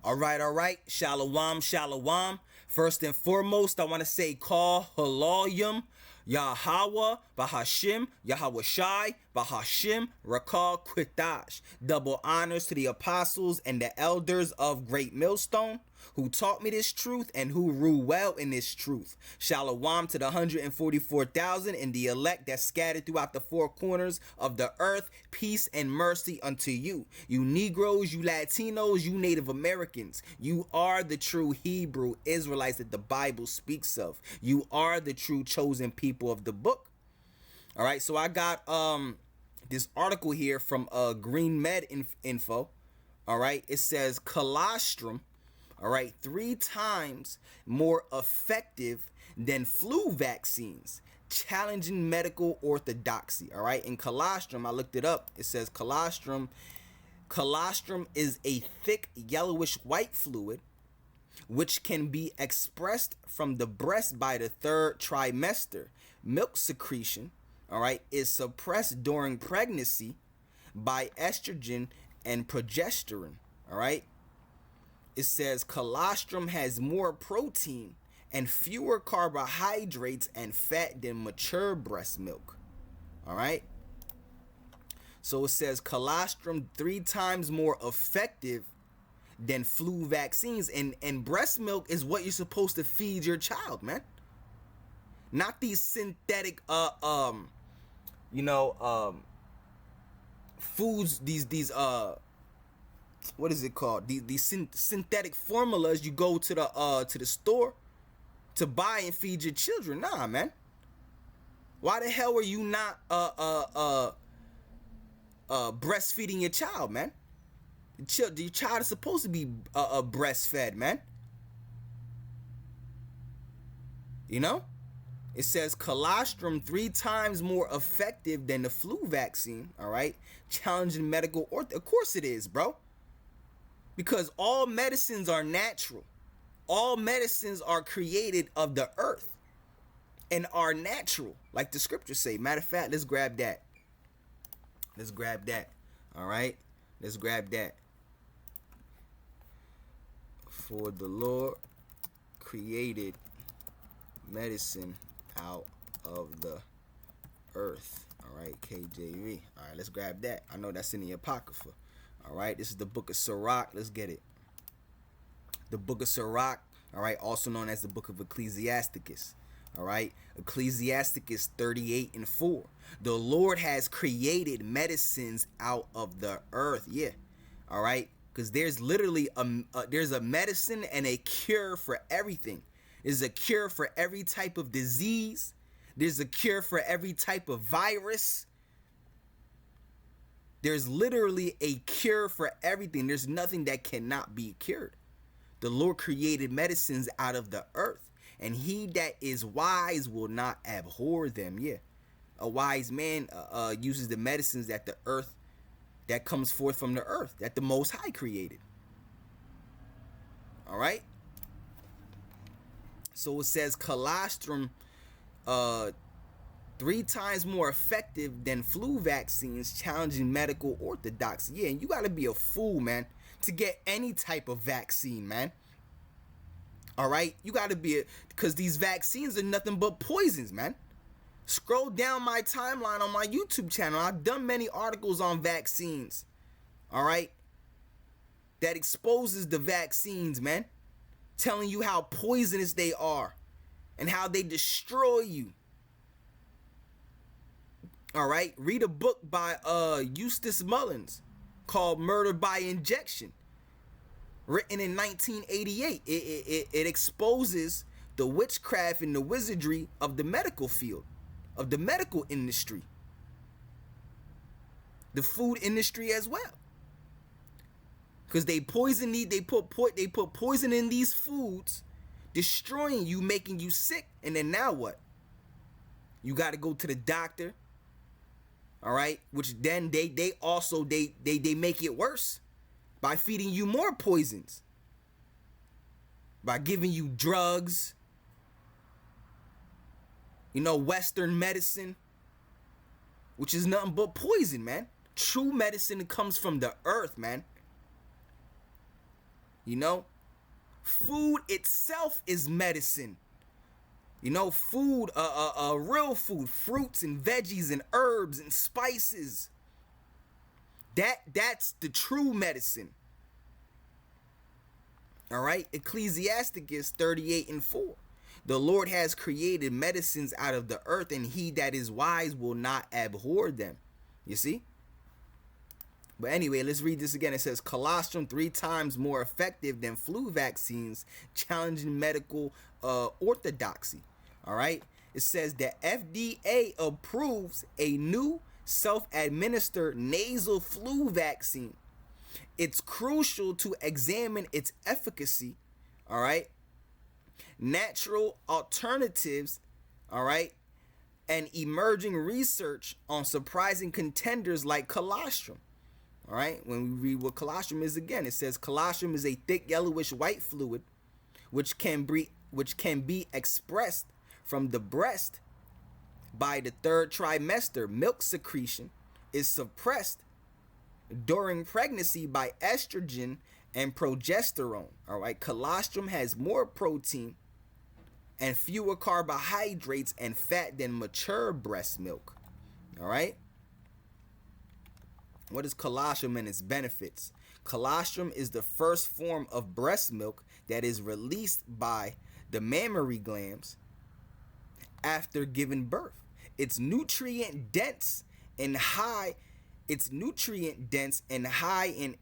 All right. Shalom, shalom. First and foremost, I want to say call Halalyum, Yahweh, Bahashim, Yahweh Shai, Bahashim, Rakal Quitash. Double honors to the apostles and the elders of Great Millstone who taught me this truth and who rule well in this truth. Shalom to the 144,000 and the elect that scattered throughout the four corners of the earth. Peace and mercy unto you. You Negroes, you Latinos, you Native Americans. You are the true Hebrew Israelites that the Bible speaks of. You are the true chosen people of the book. All right, so I got this article here from Green Med Info. All right, it says colostrum, all right, 3 times more effective than flu vaccines, challenging medical orthodoxy. All right, in colostrum, I looked it up. It says colostrum is a thick yellowish white fluid which can be expressed from the breast by the 3rd trimester. Milk secretion, all right, is suppressed during pregnancy by estrogen and progesterone. All right, it says colostrum has more protein and fewer carbohydrates and fat than mature breast milk. All right, so it says colostrum 3 times more effective than flu vaccines, and breast milk is what you're supposed to feed your child, man. Not these synthetic foods, these what is it called, these synthetic formulas you go to the store to buy and feed your children. Nah, man. Why the hell are you not breastfeeding your child, man? Your child is supposed to be breastfed, man. You know, it says colostrum 3 times more effective than the flu vaccine. All right, challenging medical of course it is, bro. Because all medicines are natural. All medicines are created of the earth and are natural, like the scriptures say. Matter of fact, let's grab that. All right, let's grab that. For the Lord created medicine out of the earth. All right, KJV. All right, let's grab that. I know that's in the Apocrypha. All right, this is the book of Sirach. Let's get it. The book of Sirach, all right, also known as the book of Ecclesiasticus. All right, Ecclesiasticus 38:4. The Lord has created medicines out of the earth. Yeah, all right, because there's literally there's a medicine and a cure for everything. There's a cure for every type of disease. There's a cure for every type of virus. There's literally a cure for everything. There's nothing that cannot be cured. The Lord created medicines out of the earth, and he that is wise will not abhor them. Yeah, a wise man uses the medicines that the earth, that comes forth from the earth, that the Most High created. All right. So it says colostrum 3 times more effective than flu vaccines, challenging medical orthodoxy. Yeah, and you gotta be a fool, man, to get any type of vaccine, man. All right, you gotta be because these vaccines are nothing but poisons, man. Scroll down my timeline on my YouTube channel. I've done many articles on vaccines. All right, that exposes the vaccines, man, telling you how poisonous they are and how they destroy you. All right, read a book by Eustace Mullins called Murder by Injection, written in 1988. It exposes the witchcraft and the wizardry of the medical field, of the medical industry, the food industry as well. Because they put poison in these foods, destroying you, making you sick, and then now what? You got to go to the doctor. All right, which then they also make it worse by feeding you more poisons, by giving you drugs, Western medicine, which is nothing but poison, man. True medicine comes from the earth, man. You know, food itself is medicine. You know, food, real food, fruits and veggies and herbs and spices. That's the true medicine. All right, Ecclesiasticus 38:4. The Lord has created medicines out of the earth, and he that is wise will not abhor them. You see? But anyway, let's read this again. It says, colostrum 3 times more effective than flu vaccines, challenging medical orthodoxy. All right? It says the FDA approves a new self-administered nasal flu vaccine. It's crucial to examine its efficacy. All right? Natural alternatives, all right, and emerging research on surprising contenders like colostrum. All right, when we read what colostrum is again, it says colostrum is a thick yellowish white fluid which can be expressed from the breast by the third trimester. Milk secretion is suppressed during pregnancy by estrogen and progesterone. All right, colostrum has more protein and fewer carbohydrates and fat than mature breast milk. All right. What is colostrum and its benefits? Colostrum is the first form of breast milk that is released by the mammary glands after giving birth. It's nutrient dense and high in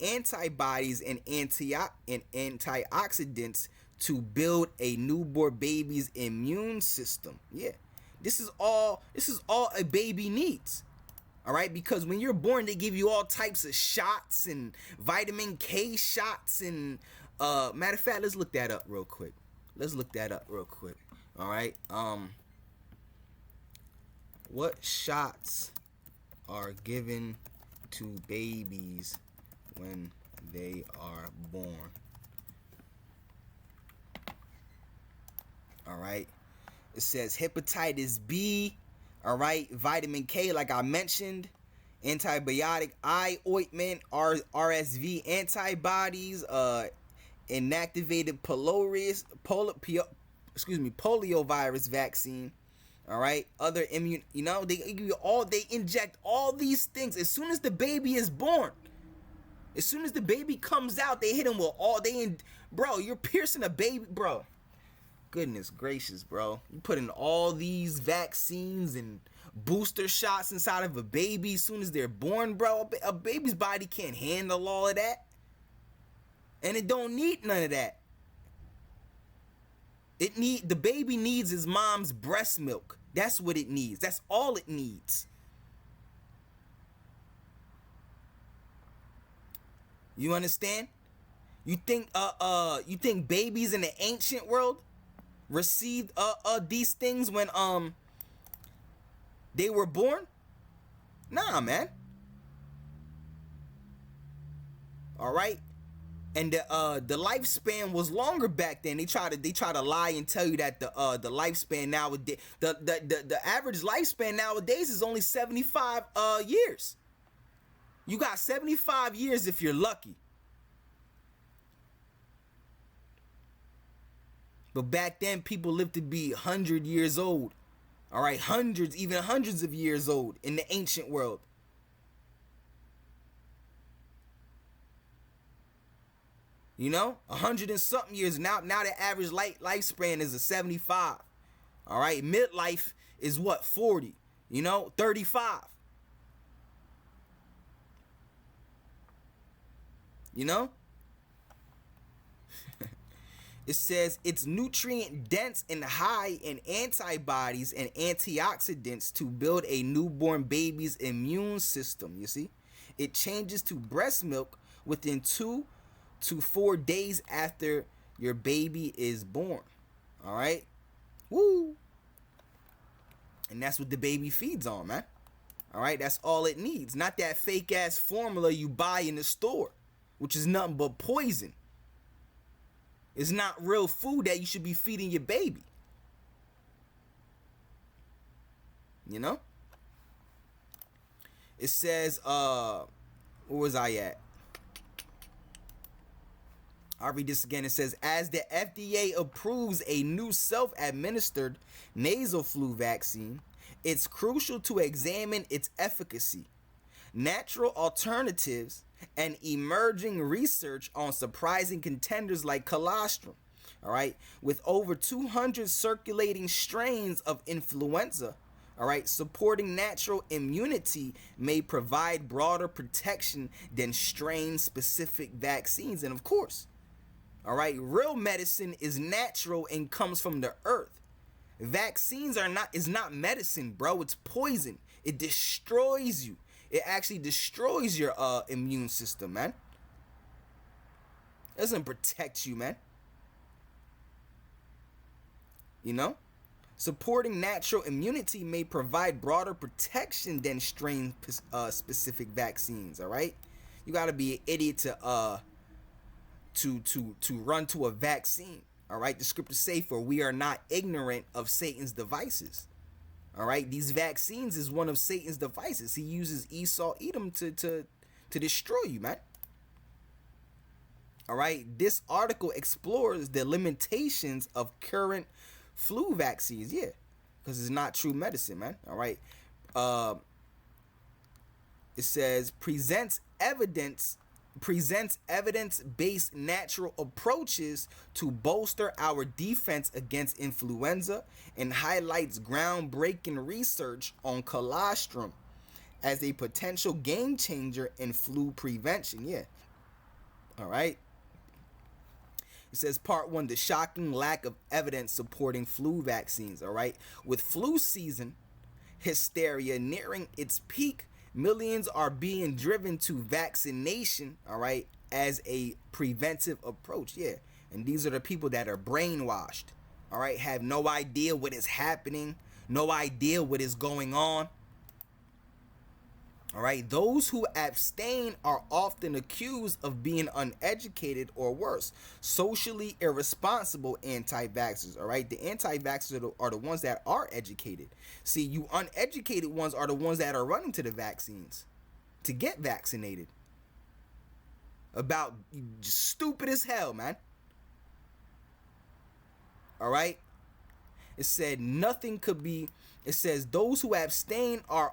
antibodies and antioxidants to build a newborn baby's immune system. Yeah. This is all a baby needs. All right, because when you're born, they give you all types of shots and vitamin K shots and matter of fact, let's look that up real quick. All right. What shots are given to babies when they are born? All right. It says hepatitis B, all right, vitamin K, like I mentioned, antibiotic eye ointment, RSV antibodies, inactivated poliovirus vaccine, all right, other immune, you know, they inject all these things as soon as the baby is born. As soon as the baby comes out, they hit him with bro, you're piercing a baby, bro. Goodness gracious, bro. You put in all these vaccines and booster shots inside of a baby as soon as they're born, bro. A baby's body can't handle all of that. And it don't need none of that. The baby needs his mom's breast milk. That's what it needs. That's all it needs. You understand? You think babies in the ancient world received these things when they were born? Nah, man. All right. And the lifespan was longer back then. They try to lie and tell you that the lifespan nowadays, the average lifespan nowadays is only 75 years. You got 75 years if you're lucky. But back then, people lived to be 100 years old. All right, even hundreds of years old in the ancient world. You know, 100 and something years. Now the average lifespan is a 75. All right, midlife is what, 40? You know, 35. You know? It says it's nutrient dense and high in antibodies and antioxidants to build a newborn baby's immune system. You see, it changes to breast milk within 2 to 4 days after your baby is born. All right. Woo. And that's what the baby feeds on, man. All right. That's all it needs. Not that fake ass formula you buy in the store, which is nothing but poison. It's not real food that you should be feeding your baby. You know? It says, where was I at? I'll read this again. It says, as the FDA approves a new self-administered nasal flu vaccine, it's crucial to examine its efficacy, natural alternatives, and emerging research on surprising contenders like colostrum. All right, with over 200 circulating strains of influenza, all right, supporting natural immunity may provide broader protection than strain-specific vaccines. And of course, all right, real medicine is natural and comes from the earth. Vaccines is not medicine, bro. It's poison. It destroys you. It actually destroys your immune system, man. It doesn't protect you, man. You know? Supporting natural immunity may provide broader protection than strain specific vaccines, all right? You got to be an idiot to run to a vaccine, all right? The scriptures say, for we are not ignorant of Satan's devices. All right, these vaccines is one of Satan's devices. He uses Esau, Edom to destroy you, man. All right, this article explores the limitations of current flu vaccines, yeah, because it's not true medicine, man. All right, it says presents evidence-based natural approaches to bolster our defense against influenza and highlights groundbreaking research on colostrum as a potential game changer in flu prevention. Yeah. All right. It says part 1, the shocking lack of evidence supporting flu vaccines. All right. With flu season hysteria nearing its peak, millions are being driven to vaccination, all right, as a preventive approach. Yeah. And these are the people that are brainwashed, all right, have no idea what is happening, no idea what is going on. All right. Those who abstain are often accused of being uneducated or worse, socially irresponsible anti-vaxxers. All right. The anti-vaxxers are the ones that are educated. See, you uneducated ones are the ones that are running to the vaccines to get vaccinated. About just stupid as hell, man. All right. It said nothing could be. It says those who abstain are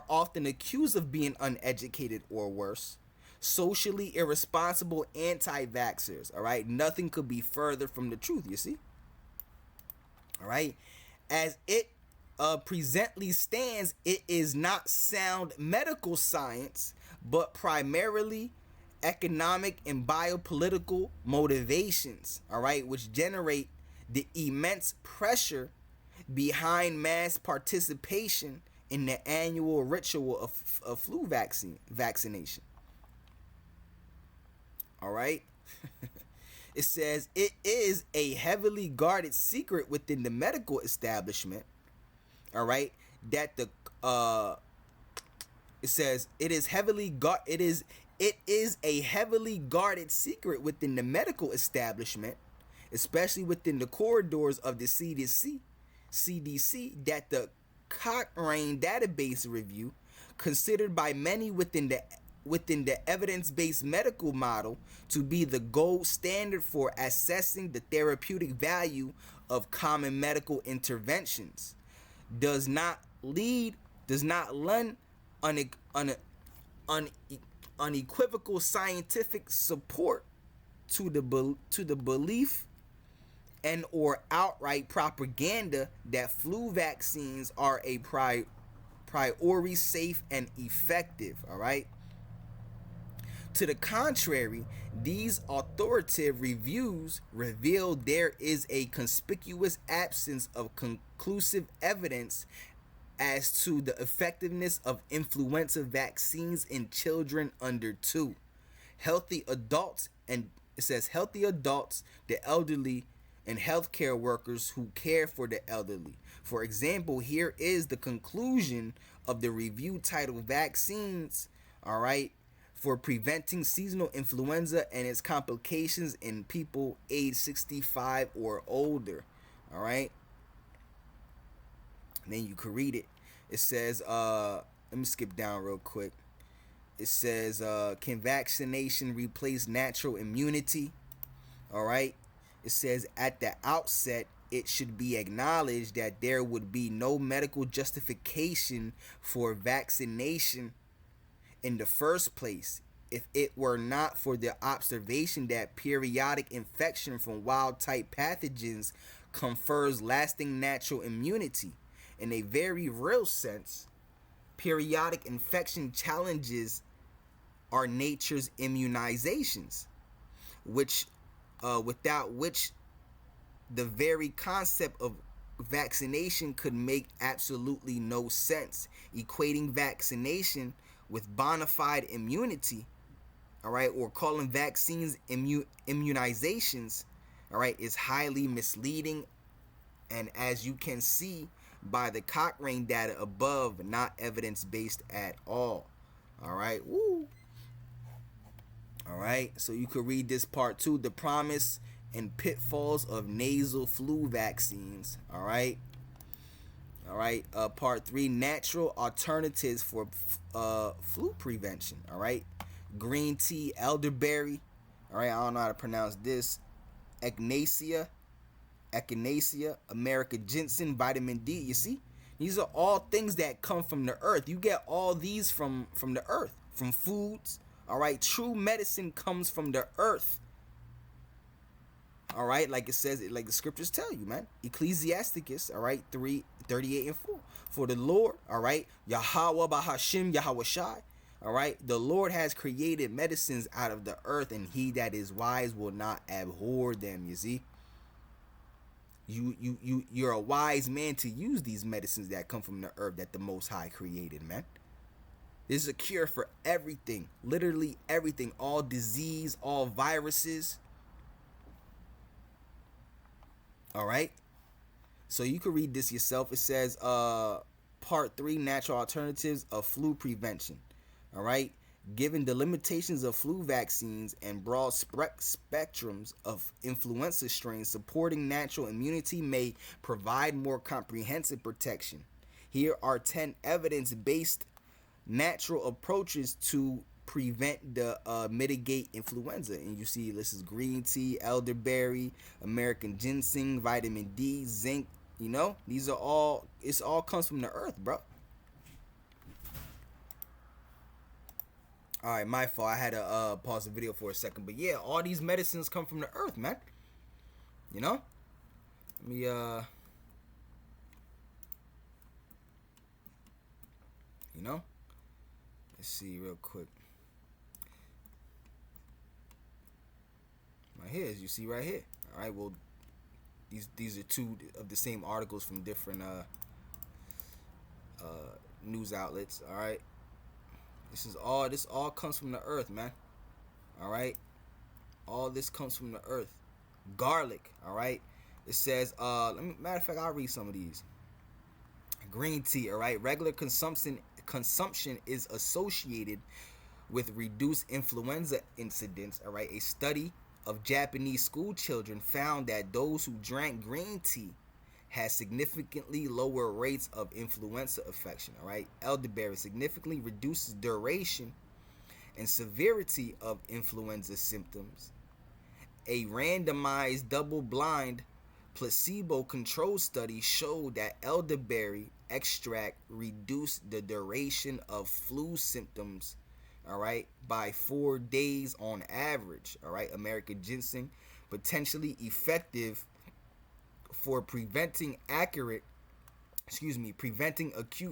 often accused of being uneducated or worse, socially irresponsible anti-vaxxers. All right, nothing could be further from the truth. You see. All right, as it presently stands, it is not sound medical science, but primarily economic and biopolitical motivations. All right, which generate the immense pressure behind mass participation in the annual ritual of flu vaccination. All right. It says it is a heavily guarded secret within the medical establishment. All right, that the it says it is a heavily guarded secret within the medical establishment, especially within the corridors of the CDC, that the Cochrane database review, considered by many within the evidence-based medical model to be the gold standard for assessing the therapeutic value of common medical interventions, does not lend unequivocal scientific support to the belief and or outright propaganda that flu vaccines are a priori safe and effective. All right. To the contrary, these authoritative reviews reveal there is a conspicuous absence of conclusive evidence as to the effectiveness of influenza vaccines in children under 2, healthy adults, and it says healthy adults, the elderly, and healthcare workers who care for the elderly. For example, here is the conclusion of the review titled Vaccines, all right, for preventing seasonal influenza and its complications in people age 65 or older. All right. And then you can read it. It says, let me skip down real quick. It says, can vaccination replace natural immunity? All right. It says at the outset, it should be acknowledged that there would be no medical justification for vaccination in the first place if it were not for the observation that periodic infection from wild type pathogens confers lasting natural immunity. In a very real sense, periodic infection challenges are nature's immunizations, which without which the very concept of vaccination could make absolutely no sense. Equating vaccination with bona fide immunity, all right, or calling vaccines immunizations, all right, is highly misleading, and as you can see by the Cochrane data above, not evidence-based at all. All right, woo. All right, so you could read this part 2, the promise and pitfalls of nasal flu vaccines. All right. All right. Part 3, natural alternatives for flu prevention. All right. Green tea, elderberry. All right. I don't know how to pronounce this. Echinacea, American ginseng, vitamin D. You see, these are all things that come from the earth. You get all these from the earth, from foods. All right. True medicine comes from the earth. All right, like it says, like the scriptures tell you, man. Ecclesiasticus, all right, 3:38 and 4. For the Lord, all right, Yahweh Bahashim, Yahweh Shai, all right, the Lord has created medicines out of the earth, and he that is wise will not abhor them. You see, you're a wise man to use these medicines that come from the earth that the Most High created, man. This is a cure for everything, literally everything, all disease, all viruses. All right. So you can read this yourself. It says part 3, natural alternatives of flu prevention. All right. Given the limitations of flu vaccines and broad spectrums of influenza strains, supporting natural immunity may provide more comprehensive protection. Here are 10 evidence-based natural approaches to prevent the mitigate influenza, and you see this is green tea, elderberry, American ginseng, vitamin D, zinc. You know, these are all, it's all comes from the earth, bro. All right, my fault. I had to pause the video for a second, but yeah, all these medicines come from the earth, man. You know, let me you know, let's see real quick. Right here, as you see right here. All right, well, these are two of the same articles from different news outlets. All right, this all comes from the earth, man. All right, all this comes from the earth. Garlic. All right, it says matter of fact, I'll read some of these. Green tea. All right, regular consumption is associated with reduced influenza incidence. All right, a study of Japanese school children found that those who drank green tea had significantly lower rates of influenza infection. All right, elderberry significantly reduces duration and severity of influenza symptoms. A randomized double-blind placebo-controlled study showed that elderberry extract reduced the duration of flu symptoms, all right, by 4 days on average. All right, American ginseng, potentially effective for preventing acute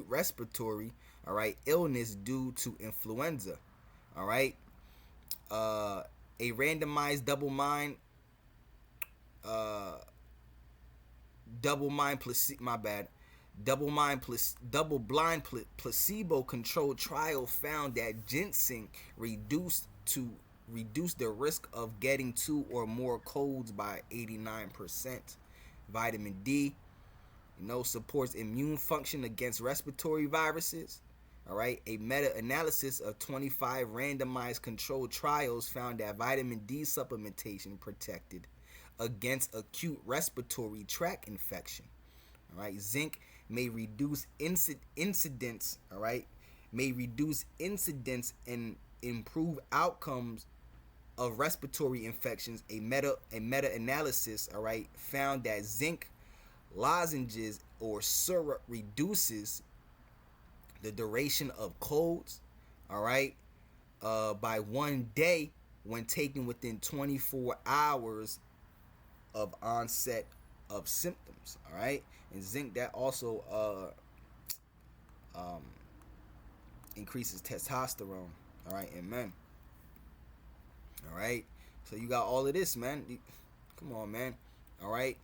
respiratory, all right, illness due to influenza. All right, a randomized double-blind placebo-controlled trial found that ginseng reduced the risk of getting 2 or more colds by 89%. Vitamin D, supports immune function against respiratory viruses. All right, a meta-analysis of 25 randomized controlled trials found that vitamin D supplementation protected against acute respiratory tract infection. All right, zinc may reduce incidence, all right, may reduce incidence and improve outcomes of respiratory infections. A meta-analysis, all right, found that zinc lozenges or syrup reduces the duration of colds, all right, by 1 day when taken within 24 hours of onset of symptoms, all right. And zinc, that also increases testosterone, all right, in men. All right, so you got all of this, man. Come on, man. All right.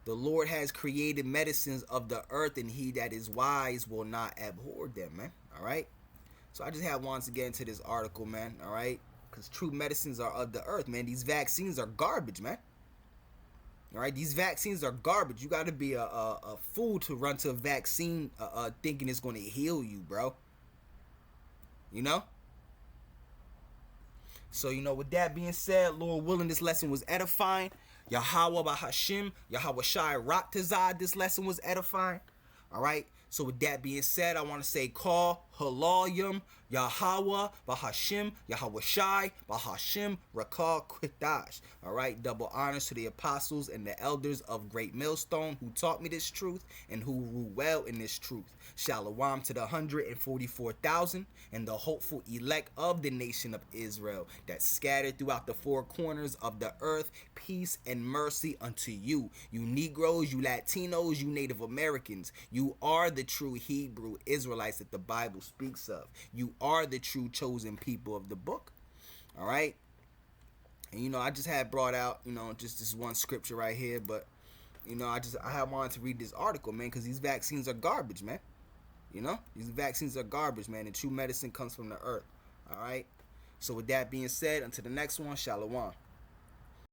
The Lord has created medicines of the earth, and he that is wise will not abhor them, man. All right. So I just had wanted to get into this article, man. All right, because true medicines are of the earth, man. These vaccines are garbage, man. All right, these vaccines are garbage. You got to be a fool to run to a vaccine thinking it's going to heal you, bro. You know. So, with that being said, Lord willing, this lesson was edifying. Yahweh Bahashim, Yahweh Shai Raktazad, this lesson was edifying. All right. So with that being said, I want to say call Halalyum, Yahweh Bahashim, Yahweh Shai Bahashim Rakal Kwitash. All right. Double honors to the apostles and the elders of Great Millstone who taught me this truth and who rule well in this truth. Shalom to the 144,000 and the hopeful elect of the nation of Israel that scattered throughout the four corners of the earth. Peace and mercy unto you. You Negroes, you Latinos, you Native Americans. You are the true Hebrew Israelites that the Bible speaks of. You are the true chosen people of the book. All right. And I just had brought out, just this one scripture right here, but I had wanted to read this article, man, because these vaccines are garbage, man. These vaccines are garbage, man, and true medicine comes from the earth. All right. So with that being said, until the next one, shalom.